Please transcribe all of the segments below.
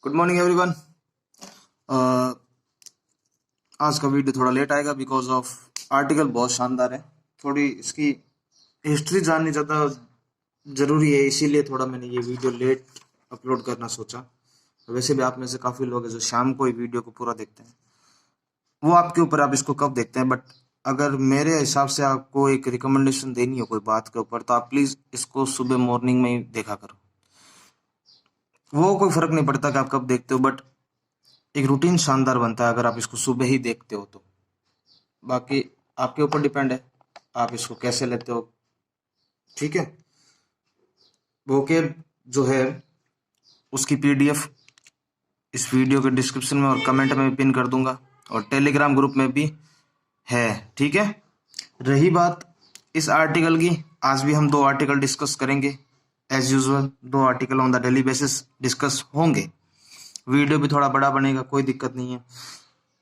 Good morning everyone. आज का video थोड़ा लेट आएगा बिकॉज ऑफ आर्टिकल बहुत शानदार है। थोड़ी इसकी हिस्ट्री जाननी ज़्यादा ज़रूरी है, इसीलिए थोड़ा मैंने ये वीडियो लेट अपलोड करना सोचा। वैसे भी आप में से काफ़ी लोग हैं जो शाम को ही वीडियो को पूरा देखते हैं, वो आपके ऊपर, आप इसको कब देखते हैं। बट अगर मेरे हिसाब से आपको एक रिकमेंडेशन देनी हो कोई बात के ऊपर, तो आप प्लीज़ इसको सुबह मॉर्निंग में ही देखा करो। वो कोई फ़र्क नहीं पड़ता कि आप कब देखते हो, बट एक रूटीन शानदार बनता है अगर आप इसको सुबह ही देखते हो तो। बाकी आपके ऊपर डिपेंड है आप इसको कैसे लेते हो, ठीक है। वोकेब जो है उसकी पीडीएफ इस वीडियो के डिस्क्रिप्शन में और कमेंट में भी पिन कर दूंगा, और टेलीग्राम ग्रुप में भी है, ठीक है। रही बात इस आर्टिकल की, आज भी हम 2 आर्टिकल डिस्कस करेंगे as usual. 2 article on the daily basis discuss होंगे। वीडियो भी थोड़ा बड़ा बनेगा, कोई दिक्कत नहीं है,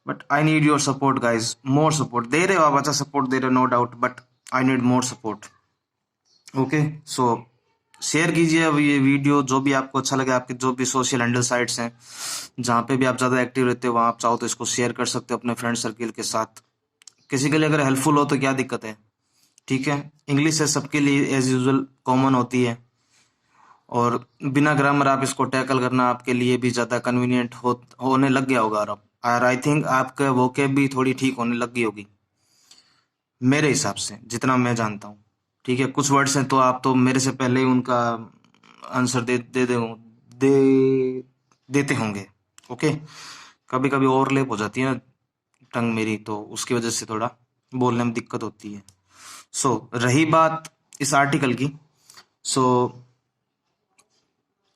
but I need your support guys. More support दे रहे हो आप, अच्छा सपोर्ट दे रहे हो, no doubt, but I need more support. Okay, so share कीजिए अब ये वीडियो, जो भी आपको अच्छा लगे, आपके जो भी सोशल हैंडल साइट्स हैं जहाँ पे भी आप ज़्यादा एक्टिव रहते हो, वहाँ आप चाहो तो इसको शेयर कर सकते हो अपने फ्रेंड सर्किल के साथ। किसी के लिए अगर हेल्पफुल हो तो क्या दिक्कत है, ठीक है। इंग्लिश है सबके लिए एज यूजुअल कॉमन होती है, और बिना ग्रामर आप इसको टैकल करना आपके लिए भी ज़्यादा कन्वीनियंट होने लग गया होगा। और आई थिंक आपका वोकेब भी थोड़ी ठीक होने लग गई होगी मेरे हिसाब से, जितना मैं जानता हूँ, ठीक है। कुछ वर्ड्स हैं तो आप तो मेरे से पहले ही उनका आंसर दे देते होंगे। ओके, कभी कभी ओवरलैप हो जाती है ना टंग मेरी, तो उसकी वजह से थोड़ा बोलने में दिक्कत होती है। सो रही बात इस आर्टिकल की, सो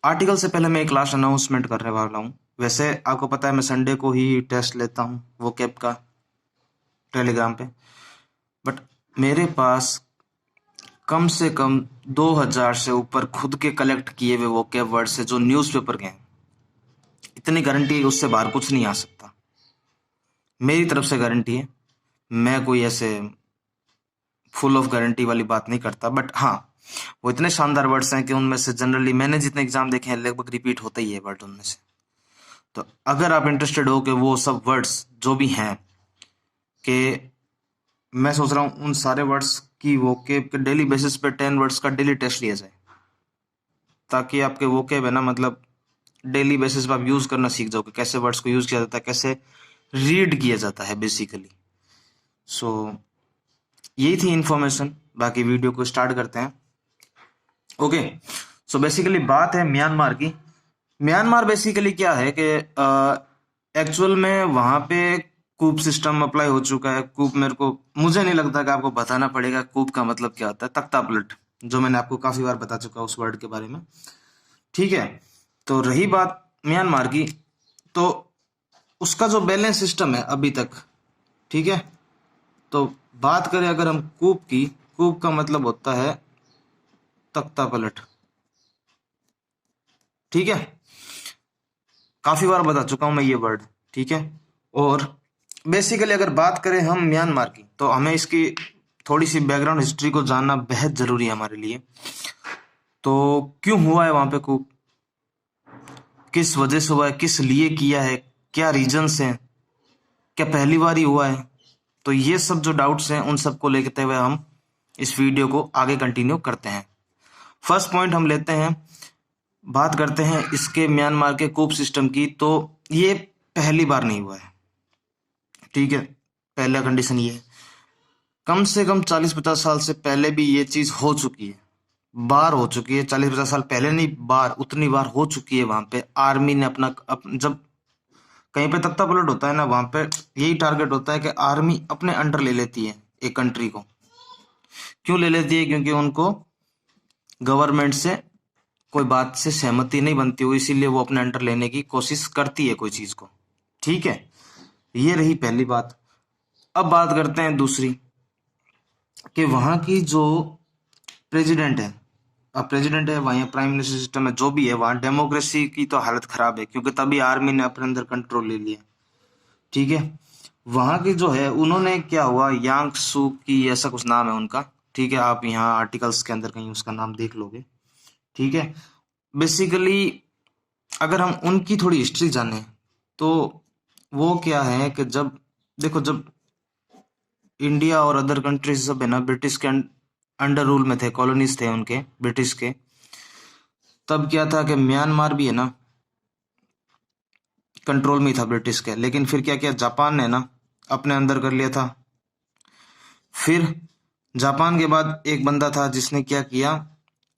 आर्टिकल से पहले मैं एक लास्ट अनाउंसमेंट करने वाला हूँ। वैसे आपको पता है मैं संडे को ही टेस्ट लेता हूँ वो कैब का टेलीग्राम पे, बट मेरे पास कम से कम 2000 से ऊपर खुद के कलेक्ट किए हुए वो कैब वर्ड से जो न्यूज़पेपर के हैं। इतनी गारंटी है उससे बाहर कुछ नहीं आ सकता, मेरी तरफ से गारंटी है। मैं कोई ऐसे फुल ऑफ गारंटी वाली बात नहीं करता, बट हाँ वो इतने शानदार वर्ड्स हैं कि उनमें से जनरली मैंने जितने एग्जाम देखे हैं लगभग रिपीट होता ही है वर्ड उनमें से। तो अगर आप इंटरेस्टेड हो कि वो सब वर्ड्स जो भी हैं, कि मैं सोच रहा हूँ उन सारे वर्ड्स की वोकेब के डेली बेसिस पे 10 वर्ड्स का डेली टेस्ट लिया जाए, ताकि आपके वोकेब है ना, मतलब डेली बेसिस पे आप यूज करना सीख जाओ कि कैसे वर्ड्स को यूज किया जाता है, कैसे रीड किया जाता है बेसिकली। सो यही थी इंफॉर्मेशन, बाकी वीडियो को स्टार्ट करते हैं। ओके, सो बेसिकली बात है म्यांमार की। म्यांमार बेसिकली क्या है कि एक्चुअल में वहां पे कूप सिस्टम अप्लाई हो चुका है। कूप मुझे नहीं लगता कि आपको बताना पड़ेगा कूप का मतलब क्या होता है, तख्ता पलट, जो मैंने आपको काफी बार बता चुका उस वर्ड के बारे में, ठीक है। तो रही बात म्यांमार की, तो उसका जो बैलेंस सिस्टम है अभी तक, ठीक है। तो बात करें अगर हम कूप की, कूप का मतलब होता है तख्ता पलट, ठीक है। काफी बार बता चुका हूं मैं ये वर्ड, ठीक है। और बेसिकली अगर बात करें हम म्यांमार की, तो हमें इसकी थोड़ी सी बैकग्राउंड हिस्ट्री को जानना बेहद जरूरी है हमारे लिए। तो क्यों हुआ है वहां पे कूप, किस वजह से हुआ है, किस लिए किया है, क्या रीजंस हैं, क्या पहली बार ही हुआ है, तो ये सब जो डाउट्स हैं उन सबको लेते हुए हम इस वीडियो को आगे कंटिन्यू करते हैं। फर्स्ट पॉइंट हम लेते हैं, बात करते हैं इसके म्यांमार के कूप सिस्टम की। तो ये पहली बार नहीं हुआ है, ठीक है। पहला कंडीशन ये है, कम से कम 40-50 साल से पहले भी ये चीज हो चुकी है, बार हो चुकी है। 40-50 साल पहले नहीं, बार उतनी बार हो चुकी है। वहां पे आर्मी ने जब कहीं पे तख्ता पलट होता है ना, वहां पे यही टारगेट होता है कि आर्मी अपने अंडर ले लेती है एक कंट्री को। क्यों ले लेती है? क्योंकि उनको गवर्नमेंट से कोई बात से सहमति नहीं बनती हुई, इसीलिए वो अपने अंडर लेने की कोशिश करती है कोई चीज को, ठीक है। ये रही पहली बात। अब बात करते हैं दूसरी, कि वहां की जो प्रेसिडेंट है, अब प्रेसिडेंट है वहाँ, प्राइम मिनिस्टर सिस्टम है, जो भी है वहाँ, डेमोक्रेसी की तो हालत खराब है, क्योंकि तभी आर्मी ने अपने अंदर कंट्रोल ले लिया, ठीक है। वहां की जो है, उन्होंने क्या हुआ, यांग सू की ऐसा कुछ नाम है उनका, ठीक है। आप यहाँ आर्टिकल्स के अंदर कहीं उसका नाम देख लोगे, ठीक है। बेसिकली अगर हम उनकी थोड़ी हिस्ट्री जाने तो वो क्या है कि जब देखो जब इंडिया और अदर कंट्रीज सब है ना ब्रिटिश के अंडर रूल में थे, कॉलोनीज थे उनके ब्रिटिश के, तब क्या था कि म्यांमार भी है ना कंट्रोल में ही था ब्रिटिश के। लेकिन फिर क्या किया जापान ने ना अपने अंदर कर लिया था। फिर जापान के बाद एक बंदा था जिसने क्या किया,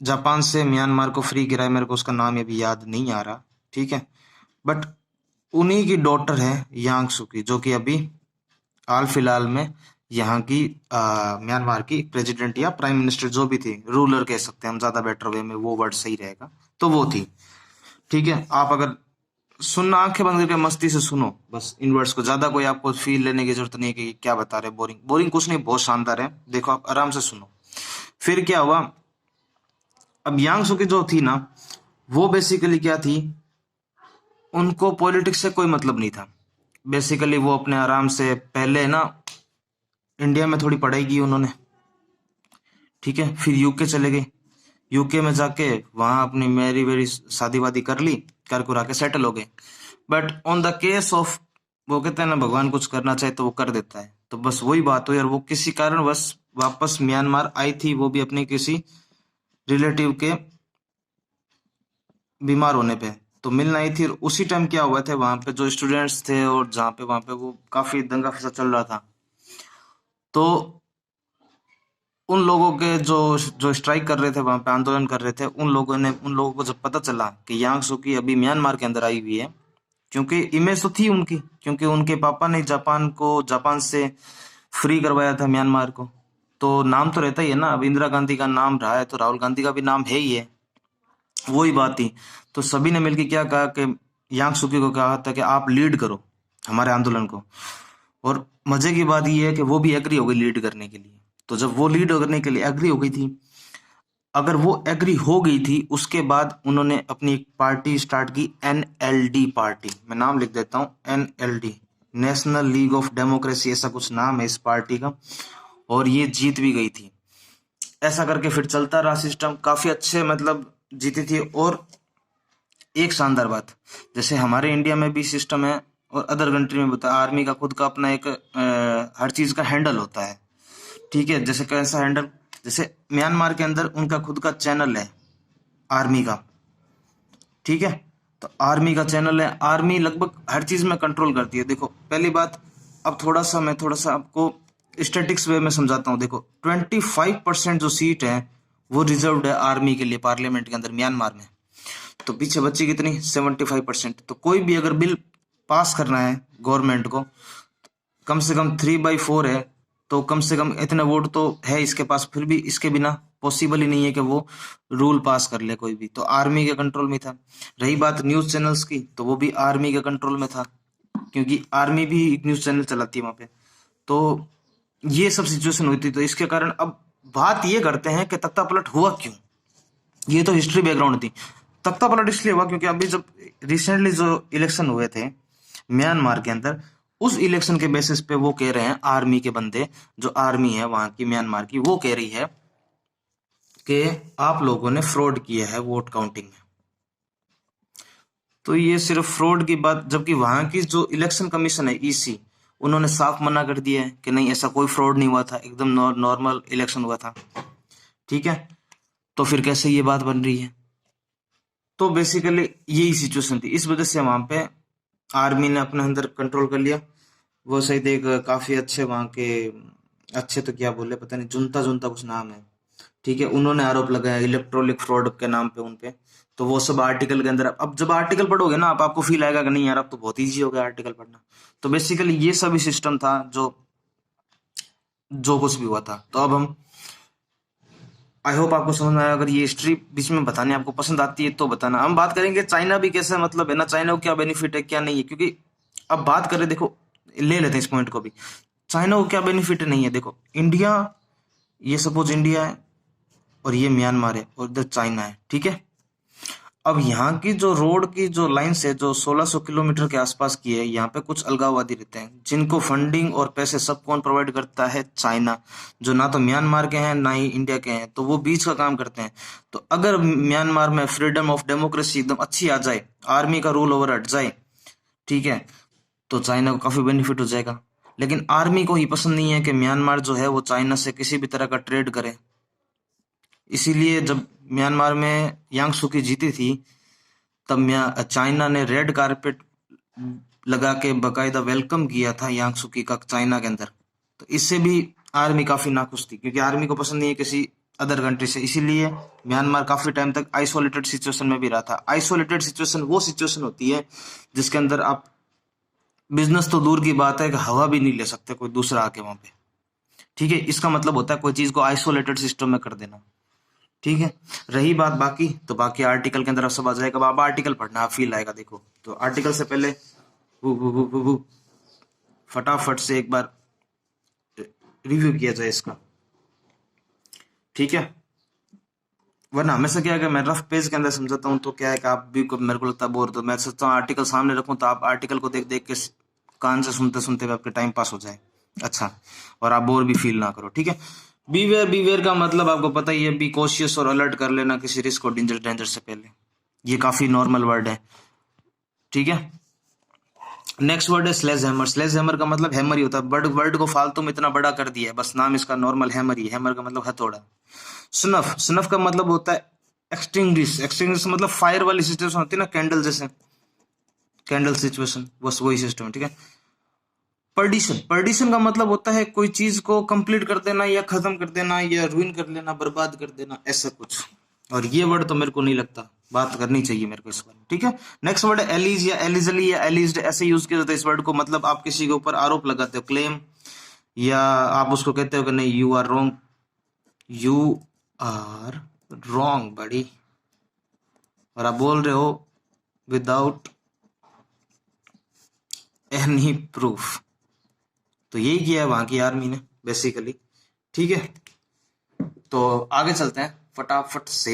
जापान से म्यांमार को फ्री कराया, मेरे को उसका नाम अभी याद नहीं आ रहा, ठीक है। बट उन्हीं की डॉटर है यांग सुकी, जो कि अभी हाल फिलहाल में यहाँ की म्यांमार की प्रेसिडेंट या प्राइम मिनिस्टर जो भी थी, रूलर कह सकते हैं हम ज्यादा बेटर वे में, वो वर्ड सही रहेगा, तो वो थी। ठीक है, आप अगर सुनना आंखें बंद करके मस्ती से सुनो बस इन वर्ड्स को, ज्यादा कोई आपको फील लेने की जरूरत नहीं है कि क्या बता रहे, बोरिंग बोरिंग कुछ नहीं, बहुत शानदार है, देखो आप आराम से सुनो। फिर क्या हुआ, अब यांग सुकी जो थी ना, वो बेसिकली क्या थी, उनको पॉलिटिक्स से कोई मतलब नहीं था। बेसिकली वो अपने आराम से पहले ना इंडिया में थोड़ी पढ़ाई की उन्होंने, ठीक है, फिर यूके चले गए, यूके में जाके वहां अपनी मैरी वेरी शादी वादी कर ली, कर कुरा के सेटल हो गए। But on the case of, वो कहते हैं ना भगवान कुछ करना चाहे तो वो कर देता है, तो बस वही बात हुई और वो किसी कारण बस वापस म्यांमार आई थी, वो भी अपने किसी रिलेटिव के बीमार होने पे, तो मिलना आई थी। और उसी टाइम क्या हुआ था, वहां पे जो स्टूडेंट्स थे और जहाँ पे वहां पे वो काफी दंगा फसाद चल रहा था, तो उन लोगों के जो जो स्ट्राइक कर रहे थे वहां पे, आंदोलन कर रहे थे, उन लोगों को जब पता चला कि यांग सुकी अभी म्यांमार के अंदर आई हुई है, क्योंकि इमेज तो थी उनकी, क्योंकि उनके पापा ने जापान से फ्री करवाया था म्यांमार को, तो नाम तो रहता ही है ना। अब इंदिरा गांधी का नाम रहा है तो राहुल गांधी का भी नाम है ही है, वही बात थी। तो सभी ने मिलकर क्या कहा कि यांग सुकी को कहा था कि आप लीड करो हमारे आंदोलन को, और मजे की बात यह है कि वो भी एग्री हो गई लीड करने के लिए। तो जब वो लीड करने के लिए एग्री हो गई थी, अगर वो एग्री हो गई थी, उसके बाद उन्होंने अपनी एक पार्टी स्टार्ट की, एनएलडी पार्टी, मैं नाम लिख देता हूँ, NLD, national league of democracy, ऐसा कुछ नाम है इस पार्टी का, और ये जीत भी गई थी। ऐसा करके फिर चलता रहा सिस्टम, काफी अच्छे मतलब जीती थी। और एक शानदार बात, जैसे हमारे इंडिया में भी सिस्टम है और अदर कंट्री में बता, आर्मी का खुद का अपना एक हर चीज का हैंडल होता है, ठीक है। जैसे कैसा हैंडल, जैसे म्यांमार के अंदर उनका खुद का चैनल है आर्मी का, ठीक है। तो आर्मी का चैनल है, आर्मी लगभग हर चीज में कंट्रोल करती है। देखो पहली बात, अब मैं थोड़ा सा आपको स्टेटिक्स वे में समझाता हूँ। देखो 25% जो सीट है वो रिजर्व्ड है आर्मी के लिए पार्लियामेंट के अंदर म्यांमार में, तो पीछे बची कितनी, 75%। तो कोई भी अगर बिल पास करना है गवर्नमेंट को, कम से कम 3/4 है, तो कम से कम इतने वोट तो है इसके पास, फिर भी इसके बिना पॉसिबल ही नहीं है कि वो रूल पास कर ले कोई भी, तो आर्मी के कंट्रोल में था। रही बात न्यूज चैनल्स की, तो वो भी आर्मी के कंट्रोल में था, क्योंकि आर्मी भी एक न्यूज चैनल चलाती है वहां पे। तो ये सब सिचुएशन हुई थी, तो इसके कारण अब बात ये करते हैं कि तख्ता पलट हुआ क्यों। ये तो हिस्ट्री बैकग्राउंड थी। तख्ता पलट इसलिए हुआ क्योंकि अभी जब रिसेंटली जो इलेक्शन हुए थे म्यांमार के अंदर, उस इलेक्शन के बेसिस पे वो कह रहे हैं, आर्मी के बंदे, जो आर्मी है वहां की म्यांमार की, वो कह रही है कि आप लोगों ने फ्रॉड किया है वोट काउंटिंग में। तो ये सिर्फ फ्रॉड की बात, जबकि वहां की जो इलेक्शन कमीशन है ईसी, उन्होंने साफ मना कर दिया है कि नहीं ऐसा कोई फ्रॉड नहीं हुआ था, एकदम नॉर्मल इलेक्शन हुआ था, ठीक है। तो फिर कैसे ये बात बन रही है, तो बेसिकली यही सिचुएशन थी, इस वजह से वहां पे आर्मी ने अपने अंदर कंट्रोल कर लिया। वो शायद एक काफी अच्छे वहां के, अच्छे तो क्या बोले पता नहीं, जुनता जुनता कुछ नाम है, ठीक है, उन्होंने आरोप लगाया इलेक्ट्रॉनिक फ्रॉड के नाम पे उनपे। तो वो सब आर्टिकल के अंदर, अब जब आर्टिकल पढ़ोगे ना आप, आपको फील आएगा कि नहीं यार अब तो बहुत इजी हो गया आर्टिकल पढ़ना। तो बेसिकली ये सभी सिस्टम था जो जो कुछ भी हुआ था। तो अब हम, आई होप आपको समझ में आया। अगर ये हिस्ट्री बीच में बताने आपको पसंद आती है तो बताना। हम बात करेंगे चाइना भी कैसे, मतलब है ना, चाइना को क्या बेनिफिट है क्या नहीं है, क्योंकि अब बात करें, देखो ले लेते हैं इस पॉइंट को भी, चाइना को क्या बेनिफिट नहीं है। देखो इंडिया, ये सपोज इंडिया है और ये म्यांमार है और इधर चाइना है, ठीक है। अब यहाँ की जो रोड की जो लाइन्स है जो 1600 किलोमीटर के आसपास की है, यहाँ पे कुछ अलगाववादी रहते हैं जिनको फंडिंग और पैसे सब कौन प्रोवाइड करता है? चाइना, जो ना तो म्यांमार के हैं ना ही इंडिया के हैं, तो वो बीच का काम करते हैं। तो अगर म्यांमार में फ्रीडम ऑफ डेमोक्रेसी एकदम अच्छी आ जाए, आर्मी का रूल ओवर हट जाए, ठीक है, तो चाइना को काफी बेनिफिट हो जाएगा। लेकिन आर्मी को ही पसंद नहीं है कि म्यांमार जो है वो चाइना से किसी भी तरह का ट्रेड करे। इसीलिए जब म्यांमार में यांग सुकी जीती थी, तब चाइना ने रेड कारपेट लगा के बकायदा वेलकम किया था यांग सुकी का चाइना के अंदर। तो इससे भी आर्मी काफी नाखुश थी, क्योंकि आर्मी को पसंद नहीं है किसी अदर कंट्री से। इसीलिए म्यांमार काफी टाइम तक आइसोलेटेड सिचुएशन में भी रहा था। आइसोलेटेड सिचुएशन वो सिचुएशन होती है जिसके अंदर आप बिजनेस तो दूर की बात है कि हवा भी नहीं ले सकते कोई दूसरा आके वहां पे, ठीक है। इसका मतलब होता है कोई चीज को आइसोलेटेड सिस्टम में कर देना, ठीक है। रही बात बाकी, तो बाकी आर्टिकल के अंदर सब आ जाएगा। अब आर्टिकल पढ़ना, आप फील आएगा। देखो, तो आर्टिकल से पहले फटाफट से एक बार रिव्यू किया जाए इसका, ठीक है। वरना हमेशा क्या है कि मैं रफ पेज के अंदर समझाता हूँ, तो क्या है कि आप भी मेरे को लगता है बोर, तो मैं सोचता हूँ आर्टिकल सामने रखूं तो आप आर्टिकल को देख देख के कान से सुनते सुनते आपके टाइम पास हो जाए, अच्छा, और आप बोर भी फील ना करो, ठीक है। बीवेयर, बीवेयर का मतलब आपको पता ही है, बी कॉशियस और अलर्ट कर लेना किसी रिस्क और डेंजर डेंजर से पहले। ये काफी नॉर्मल वर्ड है, ठीक है। नेक्स्ट वर्ड है स्लेज हैमर। स्लेज हैमर का मतलब हैमर ही होता है। वर्ड वर्ड को फालतू में इतना बड़ा कर दिया है, बस नाम इसका नॉर्मल हैमर ही। हैमर का मतलब हथौड़ा। स्नफ, स्नफ का मतलब होता है एक्सटिंग्विश। एक्सटिंग्विश मतलब फायर वाली सिचुएशन होती है ना, कैंडल जैसे, कैंडल सिचुएशन, बस वही सिस्टम है, ठीक है। पर्डिशन, पर्डिशन का मतलब होता है कोई चीज को कंप्लीट कर देना या खत्म कर देना या रुइन कर लेना, बर्बाद कर देना, ऐसा कुछ। और ये वर्ड तो मेरे को नहीं लगता बात करनी चाहिए मेरे को इस बारे में, ठीक है। नेक्स्ट वर्ड है एलिज या एलिजली या एलिज्ड, ऐसे यूज किया जाता है इस वर्ड को। मतलब आप किसी के ऊपर आरोप लगाते हो, क्लेम, या आप उसको कहते हो कि नहीं you are wrong, you are wrong बड़ी, और आप बोल रहे हो विदाउट एनी प्रूफ। तो यही किया है वहां की आर्मी ने बेसिकली, ठीक है। तो आगे चलते हैं फटाफट से।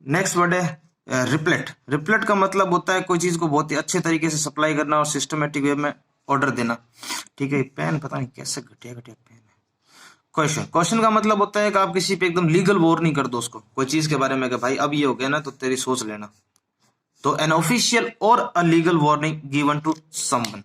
नेक्स्ट वर्ड है रिप्लेट। रिप्लेट का मतलब होता है कोई चीज को बहुत ही अच्छे तरीके से सप्लाई करना और सिस्टमेटिक वे में ऑर्डर देना, ठीक है। पेन पता नहीं कैसे घटिया घटिया पेन है। क्वेश्चन, क्वेश्चन का मतलब होता है कि आप किसी पे एकदम लीगल वॉर नहीं कर दो उसको कोई चीज के बारे में कि भाई अब ये हो गया ना तो तेरी सोच लेना। तो एन ऑफिशियल और a legal warning given to someone,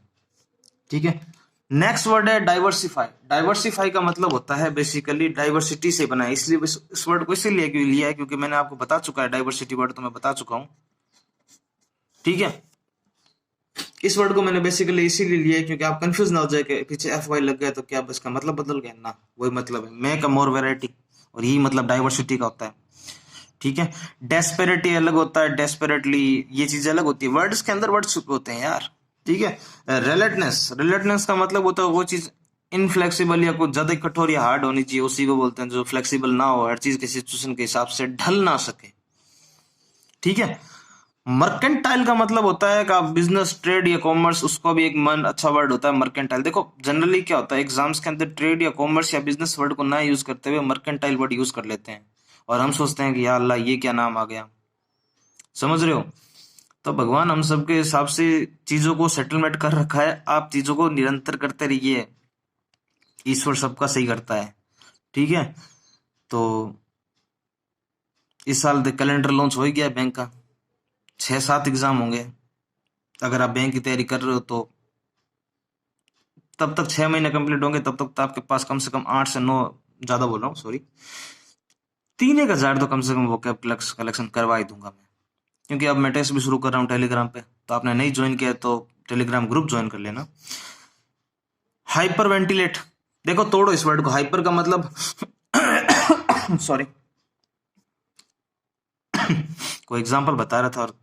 ठीक है। नेक्स्ट वर्ड है डाइवर्सिफाई। डाइवर्सिफाई का मतलब होता है बेसिकली डाइवर्सिटी से बना है, इसलिए इस वर्ड को इसीलिए लिया है क्योंकि मैंने आपको बता चुका है डाइवर्सिटी वर्ड, तो मैं बता चुका हूं, ठीक है। इस वर्ड को मैंने बेसिकली इसीलिए लिया है क्योंकि आप कंफ्यूज ना हो जाए कि पीछे एफ वाई लग गया तो क्या इसका मतलब बदल गया ना, वही मतलब है मेक अ मोर वैरायटी, और यही मतलब डाइवर्सिटी का होता है, ठीक है। डेस्पेरेटी अलग होता है, डेस्पेरेटली, ये चीजें अलग होती है। वर्ड्स के अंदर वर्ड्स होते हैं यार, ठीक है। रिलेटनेस, रिलेटनेस का मतलब होता है वो चीज इनफ्लेक्सिबल या कुछ ज्यादा कठोर या हार्ड होनी चाहिए, उसी को बोलते हैं। जो फ्लेक्सिबल ना हो, हर चीज के सिचुएशन के हिसाब से ढल ना सके, ठीक है। मर्केंटाइल का मतलब होता है कि आप बिजनेस, ट्रेड या कॉमर्स, उसको भी एक मन अच्छा वर्ड होता है मर्केंटाइल। देखो जनरली क्या होता है एग्जाम्स के अंदर ट्रेड या कॉमर्स या बिजनेस वर्ड को ना यूज करते हुए मर्केंटाइल वर्ड यूज कर लेते हैं, और हम सोचते हैं कि या अल्लाह ये क्या नाम आ गया, समझ रहे हो। तो भगवान हम सबके हिसाब से चीजों को सेटलमेंट कर रखा है, आप चीजों को निरंतर करते रहिए, ईश्वर सबका सही करता है, ठीक है। तो इस साल कैलेंडर लॉन्च हो ही गया बैंक का, 6-7 एग्जाम होंगे। अगर आप बैंक की तैयारी कर रहे हो तो तब तक 6 महीने कंप्लीट होंगे, तब तक तो आपके पास कम से कम 8 से 9, ज्यादा बोल रहा हूँ सॉरी, 3-1 हजार तो कम से कम वो कलेक्शन करवा ही दूंगा मैं, क्योंकि अब मैं टेस्ट भी शुरू कर रहा हूँ टेलीग्राम पे। तो आपने नहीं ज्वाइन किया तो टेलीग्राम ग्रुप ज्वाइन कर लेना। हाइपर वेंटिलेट, देखो तोड़ो इस वर्ड को। हाइपर का मतलब सॉरी कोई एग्जांपल बता रहा था और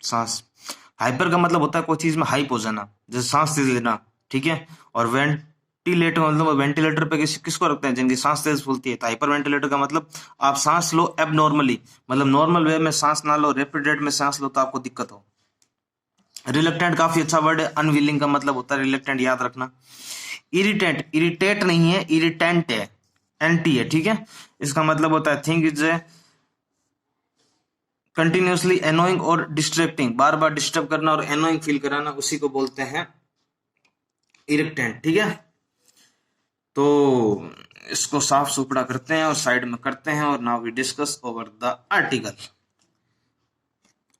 सांस। हाइपर का मतलब होता है कोई चीज में हाइप हो जाना, जैसे सांस तेज लेना, ठीक है। और वेंटिलेटर मतलब वेंटिलेटर पे किसको रखते हैं जिनकी सांस तेज फूलती है। तो हाइपर वेंटिलेटर का मतलब आप सांस लो एबनॉर्मली, मतलब नॉर्मल वे में सांस ना लो, रैपिड रेट में सांस लो तो आपको दिक्कत हो। रिलक्टेंट काफी अच्छा वर्ड है। अनविलिंग का मतलब होता है रिलक्टेंट, याद रखना। इरिटेंट, इरिटेट नहीं है, इरिटेंट है, एंटी है, ठीक है। इसका मतलब होता है थिंग इज कंटिन्यूसली एनोइंग और डिस्ट्रैक्टिंग, बार बार डिस्टर्ब करना और एनोइंग फील कराना, उसी को बोलते हैं इरिटेंट। ठीक है, तो इसको साफ सुथरा करते हैं और साइड में करते हैं, और now we discuss over the article.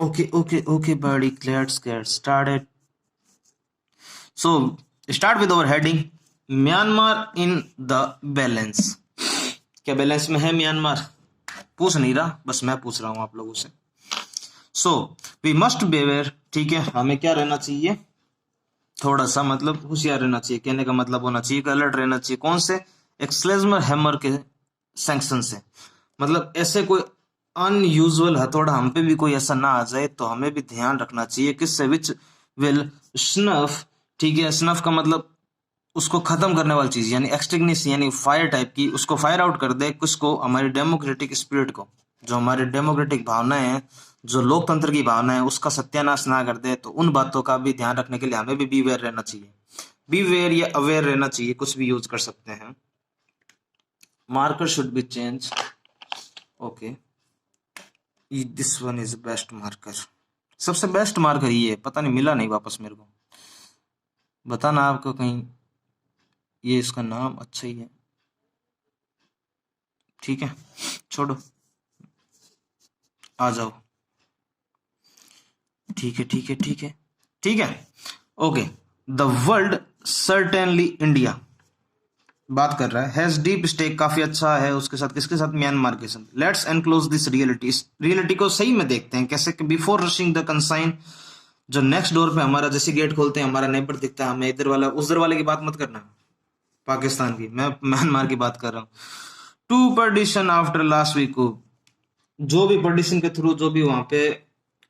Okay buddy, let's get started. So start with our heading, Myanmar in the balance. क्या बैलेंस में है म्यांमार? पूछ नहीं रहा, बस मैं पूछ रहा हूं आप लोगों से। So we must be aware, ठीक है, हमें क्या रहना चाहिए, थोड़ा सा मतलब होशियार रहना चाहिए, कहने का मतलब होना चाहिए कि अलर्ट रहना चाहिए। कौन से? एक्सलेजमर हैमर के सैंक्शन से, मतलब ऐसे कोई अनयूजुअल हथौड़ा हम पे भी कोई ऐसा ना आ जाए, तो हमें भी ध्यान रखना चाहिए किससे, विच विल स्नफ, ठीक है, स्नफ का मतलब उसको खत्म करने वाली चीज, यानी एक्सटिंग्विश, यानी फायर टाइप की, उसको फायर आउट कर दे, किसको? हमारी डेमोक्रेटिक स्पिरिट को, जो हमारे डेमोक्रेटिक भावनाएं हैं, जो लोकतंत्र की भावना है, उसका सत्यानाश ना कर दे। तो उन बातों का भी ध्यान रखने के लिए हमें भी बीवेयर रहना चाहिए। बीवेयर या अवेयर रहना चाहिए, कुछ भी यूज कर सकते हैं। Marker should be change. Okay, this one is best marker, सबसे बेस्ट मार्कर ये है, पता नहीं मिला नहीं वापस मेरे को, बताना आपको कहीं, ये इसका नाम अच्छा ही है, ठीक है, छोड़ो, आ जाओ, ठीक है ठीक है ठीक है ठीक है। Okay, the world certainly India बात कर रहा है, हैज डीप स्टेक, काफी अच्छा है उसके साथ, किसके साथ? म्यांमार के साथ। लेट्स एनक्लोज दिस रियलिटी, इस रियलिटी को सही में देखते हैं कैसे कि बिफोर रशिंग द कंसाइन, जो नेक्स्ट डोर पे हमारा जैसे गेट खोलते हैं, हमारा नेबर दिखता है हमें, इधर वाला उधर वाले की बात मत करना, पाकिस्तान की, मैं म्यांमार की बात कर रहा हूँ। To perdition after last week को, जो भी परडिशन के थ्रू जो भी वहां पे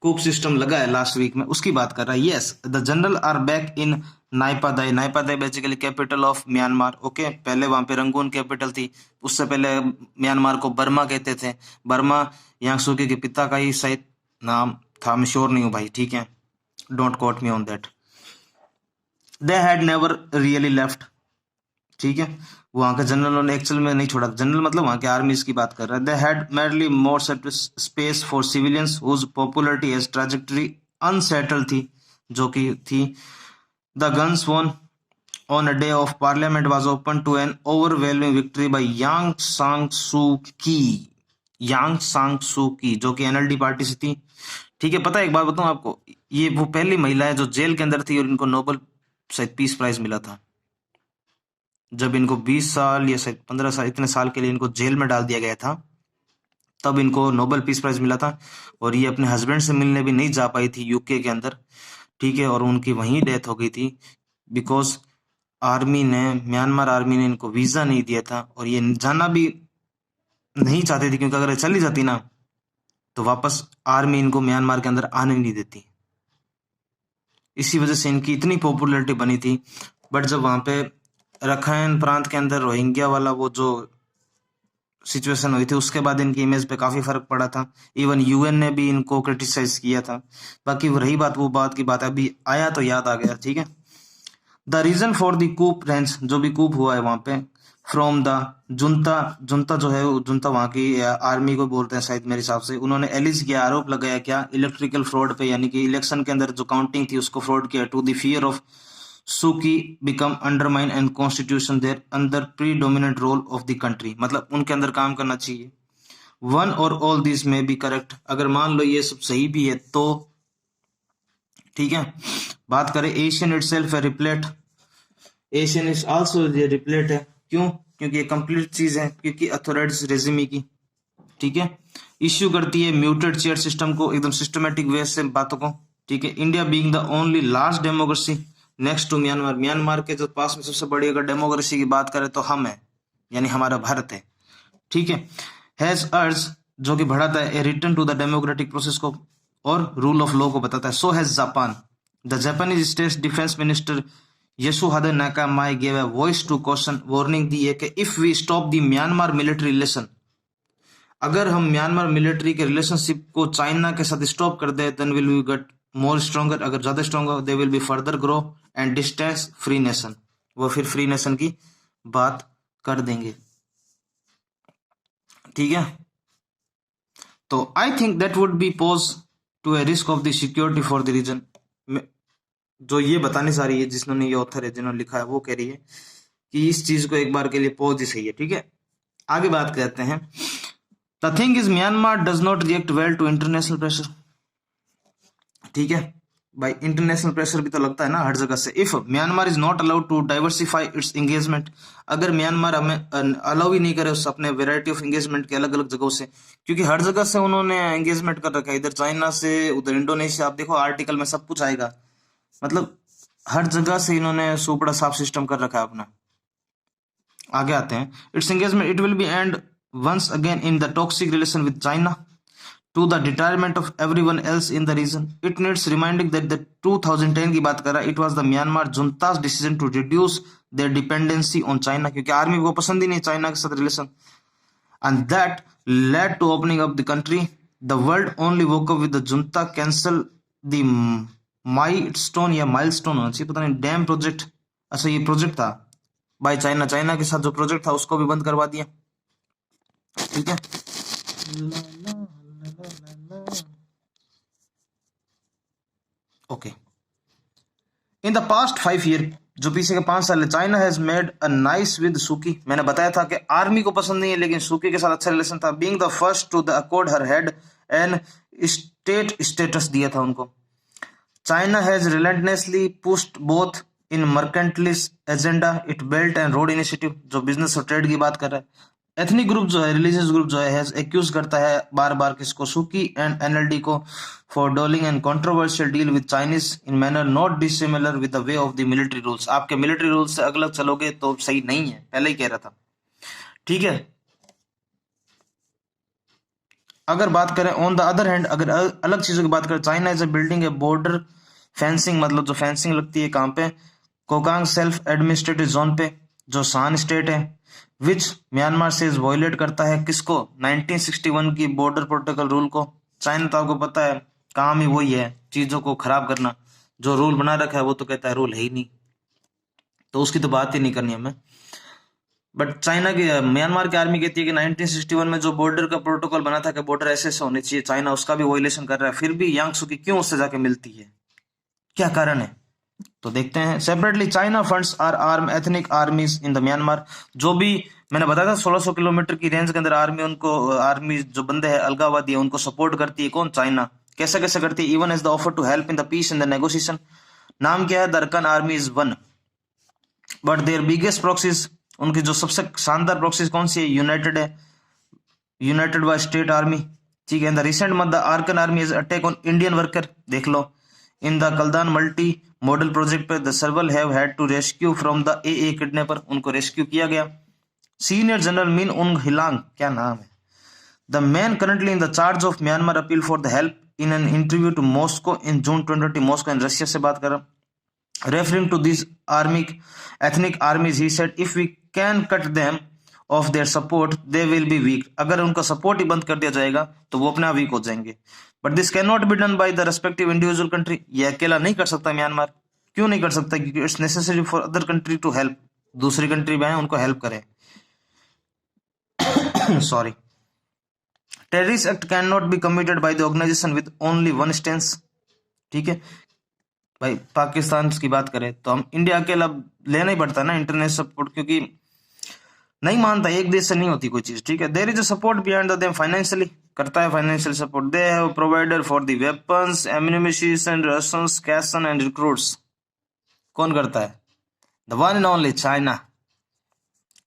कूप सिस्टम लगा है लास्ट वीक में, उसकी बात कर रहा है। Yes, the general are back in Naypyidaw, Naypyidaw basically capital of Myanmar. Okay, पहले वहां पे रंगून कैपिटल थी, उससे पहले म्यांमार को बर्मा कहते थे। बर्मा यांगसूकी के पिता का ही शायद नाम था, मैं श्योर नहीं हूँ भाई, ठीक है, don't quote me on that. They had never really left, ठीक है, वहां का जनरल ने एक्चुअल में नहीं छोड़ा, जनरल मतलब वहां के आर्मीज की बात कर रहा है। They had merely more space for civilians whose popularity edge trajectory unsettle थी, जो कि थी। The guns won on a day of parliament was open to an overwhelming victory by Aung San Suu की, यांग सांग सू की, जो कि NLD party से थी। ठीक है, पता है एक बात बताऊं आपको, ये वो पहली महिला है जो जेल के अंदर थी और इनको नोबेल शायद पीस प्राइज मिला था। जब इनको 20 साल या शायद 15 साल, इतने साल के लिए इनको जेल में डाल दिया गया था, तब इनको नोबेल पीस प्राइज मिला था। और ये अपने हस्बैंड से मिलने भी नहीं जा पाई थी यूके के अंदर, ठीक है, और उनकी वहीं डेथ हो गई थी, बिकॉज आर्मी ने, म्यांमार आर्मी ने इनको वीजा नहीं दिया था, और ये जाना भी नहीं चाहती थी, क्योंकि अगर ये चली जाती ना, तो वापस आर्मी इनको म्यांमार के अंदर आने नहीं देती। इसी वजह से इनकी इतनी पॉपुलैरिटी बनी थी। बट जब वहां पे रखाइन प्रांत के अंदर रोहिंग्या वाला वो जो सिचुएशन हुई थी, उसके बाद इनकी इमेज पे काफी फर्क पड़ा था। इवन यूएन ने भी इनको क्रिटिसाइज किया था। बाकी वो रही बात, वो बात की बात अभी आया तो याद आ गया, ठीक है। The reason for the coup range, जो भी कूप हुआ है वहां पे, फ्रॉम द जुंता, जुंता जो है, जुंता वहां की आर्मी को बोलते हैं शायद मेरे हिसाब से, उन्होंने एलिज किया, आरोप लगाया क्या? इलेक्ट्रिकल फ्रॉड पे, यानी कि इलेक्शन के अंदर जो काउंटिंग थी उसको फ्रॉड किया। To the fear of Suu Kyi become undermine and constitution their अंदर predominant role of the country, मतलब उनके अंदर काम करना चाहिए। वन और ऑल दिस में बी करेक्ट, अगर मान लो ये सब सही भी है तो, ठीक है। बात करें एशियन इटसेल्फ है repellent, Asian is also repellent है, क्यों? क्योंकि ये कंप्लीट चीज है, क्योंकि अथॉरिटीज रेजिमी की, ठीक है, इश्यू करती है म्यूटेड चेयर सिस्टम को, एकदम सिस्टमेटिक वे से बातों को, ठीक है। India being the only large democracy next to Myanmar, Myanmar के जो पास में सबसे बड़ी अगर डेमोक्रेसी की बात करें तो हम है, यानी हमारा भारत है, ठीक है। हैज अर्ज, जो कि बढ़ाता है a return to the democratic process को और रूल ऑफ लॉ को बताता है। So has Japan, the Japanese state defence minister Yasuhide Nakatani gave a voice to question, warning दी है कि if we stop the Myanmar military relation, अगर हम म्यांमार मिलिट्री के रिलेशनशिप को चाइना के साथ स्टॉप कर दे, then will we get more stronger, अगर ज्यादा स्ट्रॉन्ग हो, they will be further grow and distance free nation, वो फिर फ्री नेशन की बात कर देंगे, ठीक है। तो I think that would be pose to a risk of the security for the region. जो ये बताने जा रही है, जिन्होंने ये ऑथर है, जिन्होंने लिखा है, वो कह रही है कि इस चीज को एक बार के लिए पॉज ही सही है। ठीक है, आगे बात करते हैं। The thing is Myanmar does not react well to international pressure. ठीक है भाई, इंटरनेशनल प्रेशर भी तो लगता है ना हर जगह से। If Myanmar is not allowed to diversify its engagement, अगर म्यांमार हमें अलाउ ही नहीं करे उस अपने वेराइटी ऑफ एंगेजमेंट के अलग अलग जगहों से, क्योंकि हर जगह से उन्होंने एंगेजमेंट कर रखा है, इधर चाइना से, उधर इंडोनेशिया। आप देखो आर्टिकल में सब कुछ आएगा, मतलब हर जगह से इन्होंने सुपड़ा साफ सिस्टम कर रखा है अपना। आगे आते हैं। It's engagement it will be and once again in the toxic relation with China to the detriment of everyone else in the region. It needs reminding that the 2010 की बात कर रहा है, it was the Myanmar junta's decision to reduce their dependency on China, क्योंकि army को पसंद ही नहीं China के साथ relation, and that led to opening up the country. The world only woke up with the junta cancel the milestone या milestone होना चाहिए, पता नहीं, डैम प्रोजेक्ट। अच्छा ये प्रोजेक्ट था बाय चाइना, चाइना के साथ जो प्रोजेक्ट था उसको भी बंद करवा दिया। ठीक है, okay. In the past 5 year, जो पीछे के 5 साल है, China has made a nice with सुकी। मैंने बताया था कि आर्मी को पसंद नहीं है, लेकिन सुकी के साथ अच्छा रिलेशन था। Being the first to the accord her head and state status दिया था उनको। China has relentlessly pushed both in mercantilist agenda, it belt and road initiative, जो बिजनेस और ट्रेड की बात कर रहा है। एथनिक ग्रुप जो है, रिलीजियस ग्रुप जो है, एक्यूज करता है बार बार किसको, सुकी एंड एनएलडी को, for doling and controversial deal with Chinese in manner not dissimilar with the way of the military rules. आपके मिलिट्री रूल्स से अलग चलोगे तो सही नहीं है, पहले ही कह रहा था। ठीक है, अगर बात करें ऑन द अदर हैंड, अगर अलग चीजों की बात करें, China is a building A border fencing, मतलब जो फेंसिंग लगती है कहाँ पे, कोकांग सेल्फ एडमिनिस्ट्रेटिव जोन पे, जो शान स्टेट है, विच म्यांमार से वायलेट करता है किसको, 1961 की बॉर्डर प्रोटोकॉल रूल को। चाइना तो आपको पता है काम ही वही है, चीजों को खराब करना। जो रूल बना रखा है वो तो कहता है रूल है ही नहीं, तो उसकी तो बात ही नहीं करनी हमें। बट चाइना की, म्यांमार की आर्मी कहती है कि 1961 में जो बॉर्डर का प्रोटोकॉल बना था कि बॉर्डर ऐसे ऐसे होने चाहिए, चाइना उसका भी वायलेशन कर रहा है। फिर भी यांग सुकी क्यों उससे जाके मिलती है, क्या कारण है, तो देखते हैं। Separately China funds are arm ethnic armies in the Myanmar. जो भी मैंने बताया था 1600 किलोमीटर की रेंज के अंदर आर्मी, उनको आर्मी जो बंदे हैं अलगाववादी है, उनको सपोर्ट करती है। कौन, चाइना। कैसे कैसे करती है, even as the offer to help in the peace in the negotiation. नाम क्या है, the Arakan army is one, but their biggest proxies, उनकी जो सबसे शानदार प्रॉक्सीज कौन सी है, यूनाइटेड है, यूनाइटेड बाय स्टेट आर्मी। ठीक है, in the recent month the Arakan army is attack on Indian worker, देख लो। In the Kaladan multi modal project पे द सर्वल have had to rescue from the a kidnapper, उनको rescue किया गया। Senior general Min उंग हिलांग, क्या नाम है, the man currently in the charge of Myanmar appeal for the help in an interview to Moscow in June 2020। Moscow in Russia से बात कर रहा। Referring to these ethnic armies, he said, if we can cut them of their support, they will be weak. अगर उनका support ही बंद कर दिया जाएगा तो वो अपने आप वीक हो जाएंगे। But this cannot be done by the respective individual country. ये अकेला नहीं कर सकता म्यांमार। क्यों नहीं कर सकता, क्योंकि it's necessary for other country to help. दूसरी कंट्री में उनको हेल्प करें। Sorry, terrorist act can not be committed by the organization with only one stance. ठीक है भाई, पाकिस्तान की बात करें तो हम इंडिया अकेला लेना ही पड़ता है ना इंटरनेशनल सपोर्ट, क्योंकि नहीं मानता, एक देश से नहीं होती कोई चीज। ठीक है, there is a support behind them financially, करता है financial support. They have provider for the weapons, ammunition, rations, cash and recruits. कौन करता है, the one and only China.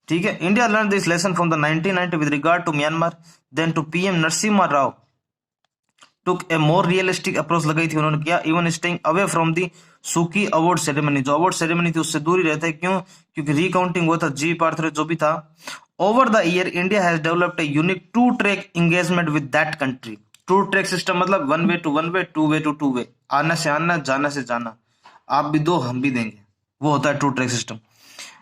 ठीक है, India learn this lesson from the 1990 with regard to Myanmar, then to PM Narasimha Rao took a more realistic approach लगाई थी उन्होंने, क्या, even staying away from the Suu Kyi award ceremony, जो award ceremony थी उससे दूर ही रहता है। क्यों, क्योंकि रिकाउंटिंग हुआ था, जी पार्थरे जो भी था। Over the year India has developed a unique 2 track engagement with that country. 2 track system मतलब 1 way to 1 way, 2 way to 2 वे, आना से आना, जाना से जाना, आप भी दो हम भी देंगे, वो होता है 2 track system.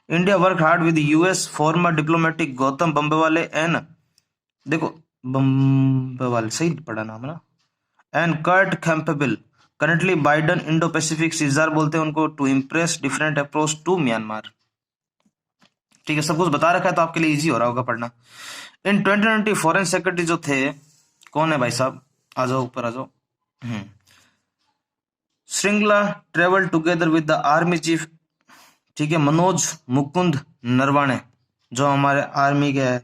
India work hard with US former diplomatic Gautam Bambawale and, देखो बम्बेवाले सही पढ़ा नाम ना, and Kurt Campbell, currently Biden Indo Pacific czar बोलते हैं उनको, to impress different approach to Myanmar. ठीक है, सब कुछ बता रखा है तो आपके लिए इजी हो रहा होगा पढ़ना। इन 2020 फॉरेन सेक्रेटरी जो थे कौन है भाई साहब, आ जाओ ऊपर आ जाओ। Shringla travel together with the army chief, ठीक है, मनोज मुकुंद नरवाणे, जो हमारे आर्मी के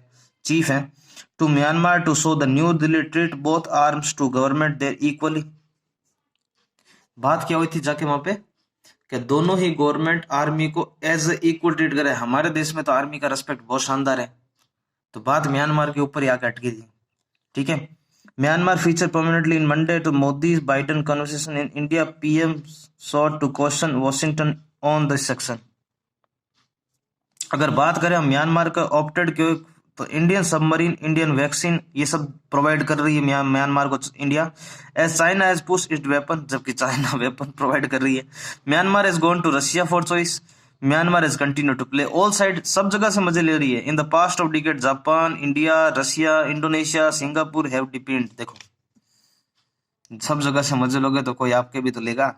चीफ हैं, to Myanmar to show the New Delhi treat both arms to government their equally. बात क्या हुई थी जाके वहां पे कि दोनों ही गवर्नमेंट आर्मी को एज इक्वल ट्रीट करे। हमारे देश में तो आर्मी का रेस्पेक्ट बहुत शानदार है, तो बात म्यांमार के ऊपर ही आके अटकी थी, ठीक है। Myanmar feature permanently in Monday to Modi Biden conversation in India, PM sought to question Washington on the section. अगर बात करें हम म्यांमार का ऑप्टेड क्यों, तो इंडियन सबमरीन, इंडियन वैक्सीन, ये सब प्रोवाइड कर रही है म्यांमार को India, as China has push it weapon, जबकि चाइना वेपन प्रोवाइड कर रही है। Myanmar has gone to Russia for choice, Myanmar has continue to play all side, सब जगह से मजे ले रही है। In the past of decade Japan, India, Russia, Indonesia, Singapore have depend, देखो सब जगह से मजे लोगे तो कोई आपके भी तो लेगा।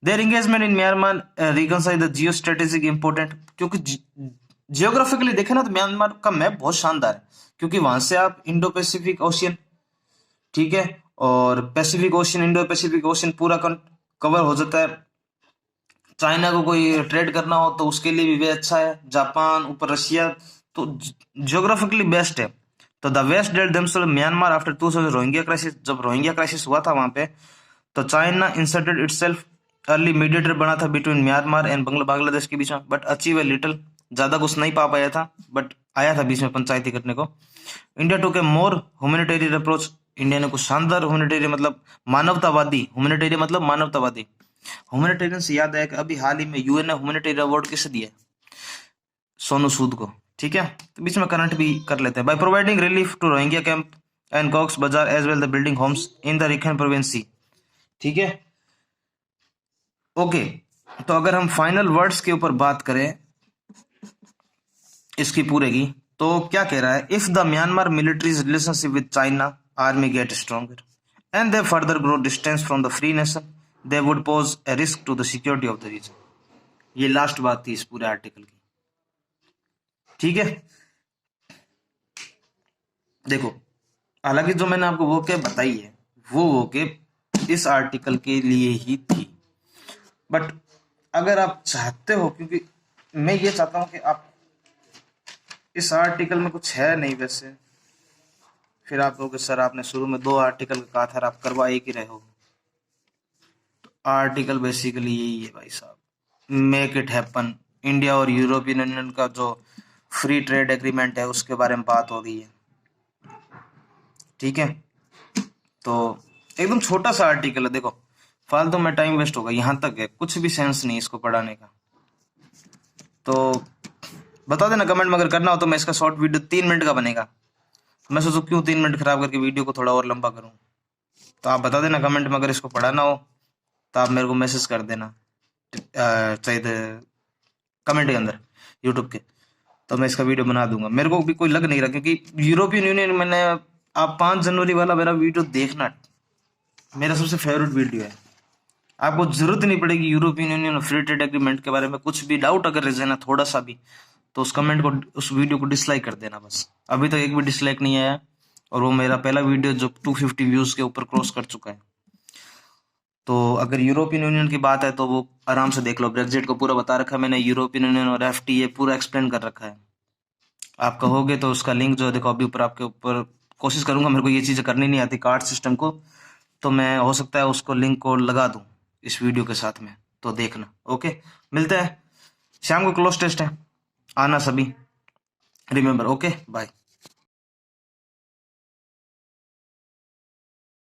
Their engagement in Myanmar reconcile the geo strategic important, क्योंकि जियोग्राफिकली देखे ना तो म्यांमार का मैप बहुत शानदार है, क्योंकि वहां से आप इंडो पैसिफिक ओशियन, ठीक है, और Pacific ocean, Indo Pacific ocean पूरा कवर हो जाता है। चाइना को कोई ट्रेड करना हो तो उसके लिए भी वे अच्छा है, जापान, ऊपर रशिया, तो जियोग्राफिकली बेस्ट है। तो the west dead themselves Myanmar after 2000 Rohingya crisis, जब रोहिंग्या क्राइसिस हुआ था वहां पे, तो China inserted itself early mediator बना था बिटवीन म्यांमार एंड बांग्लादेश के बीच में, बट अचीव ए लिटिल, ज्यादा कुछ नहीं पा पाया था, बट आया था बीच में पंचायती करने को। India took a more humanitarian approach, India ने कुछ शानदार ह्यूमैनिटेरियन मतलब मानवतावादी, ह्यूमैनिटेरियन मतलब मानवतावादी। ह्यूमैनिटेरियन से याद है कि अभी हाल ही में यूएन ने ह्यूमैनिटेरियन अवार्ड किसे दिया, सोनू सूद को, ठीक है। तो बीच में करंट भी कर लेते हैं। By providing relief to Rohingya camp and Cox's Bazar as well the building homes in the Rakhine province, ठीक है, ओके। तो अगर हम फाइनल वर्ड्स के ऊपर बात करें इसकी पूरे की, तो क्या कह रहा है, if the Myanmar militaries relationship with China army get stronger and they further grow distance from the free nation, they would pose a risk to the security of the region. ये लास्ट बात थी इस पूरे article की, ठीक है। देखो, हालांकि जो मैंने आपको वो के बताई है वो के इस आर्टिकल के लिए ही थी, बट अगर आप चाहते हो, क्योंकि मैं ये चाहता हूं कि आप, इस आर्टिकल में कुछ है नहीं वैसे, फिर आप कहोगे सर आपने शुरू में 2 आर्टिकल कहा था, आप करवा एक ही रहे हो। तो आर्टिकल बेसिकली यही है भाई साहब, मेक इट हैपन। इंडिया और यूरोपियन यूनियन का जो फ्री ट्रेड एग्रीमेंट है उसके बारे में बात हो रही है, ठीक है। तो एकदम छोटा सा आर्टिकल है, देखो फालतू में टाइम वेस्ट होगा, यहां तक है, कुछ भी सेंस नहीं इसको पढ़ाने का। तो बता देना कमेंट में, अगर करना हो तो मैं इसका शॉर्ट वीडियो 3 मिनट का बनेगा। मैं सोचू क्यों 3 मिनट खराब करके वीडियो को थोड़ा और लंबा करूं, तो आप बता देना कमेंट में, अगर इसको पढ़ाना हो तो आप मेरे को मैसेज कर देना, चाहिए कमेंट के अंदर यूट्यूब के, तो मैं इसका वीडियो बना दूंगा। मेरे को भी कोई लग नहीं रहा, क्योंकि यूरोपियन यूनियन, मैंने, आप 5 जनवरी वाला मेरा वीडियो देखना, मेरा सबसे फेवरेट वीडियो है। आपको जरूरत नहीं पड़ेगी यूरोपियन यूनियन और फ्री ट्रेड एग्रीमेंट के बारे में कुछ भी डाउट अगर रह जाए ना थोड़ा सा भी, तो उस कमेंट को, उस वीडियो को डिसलाइक कर देना बस। अभी तक एक भी डिसलाइक नहीं आया, और वो मेरा पहला वीडियो जो 250 व्यूज के ऊपर क्रॉस कर चुका है। तो अगर यूरोपियन यूनियन की बात है तो वो आराम से देख लो, ब्रेक्जिट को पूरा बता रखा है मैंने, यूरोपियन यूनियन और एफटीए पूरा एक्सप्लेन कर रखा है। आप कहोगे तो उसका लिंक जो है देखो अभी ऊपर, आपके ऊपर कोशिश करूंगा, मेरे को ये चीजें करनी नहीं आती कार्ड सिस्टम को, तो मैं हो सकता है उसको लिंक को लगा दूं इस वीडियो के साथ में, तो देखना। ओके, मिलते हैं शाम को, क्लोज टेस्ट है, आना सभी, रिमेम्बर। Okay, bye.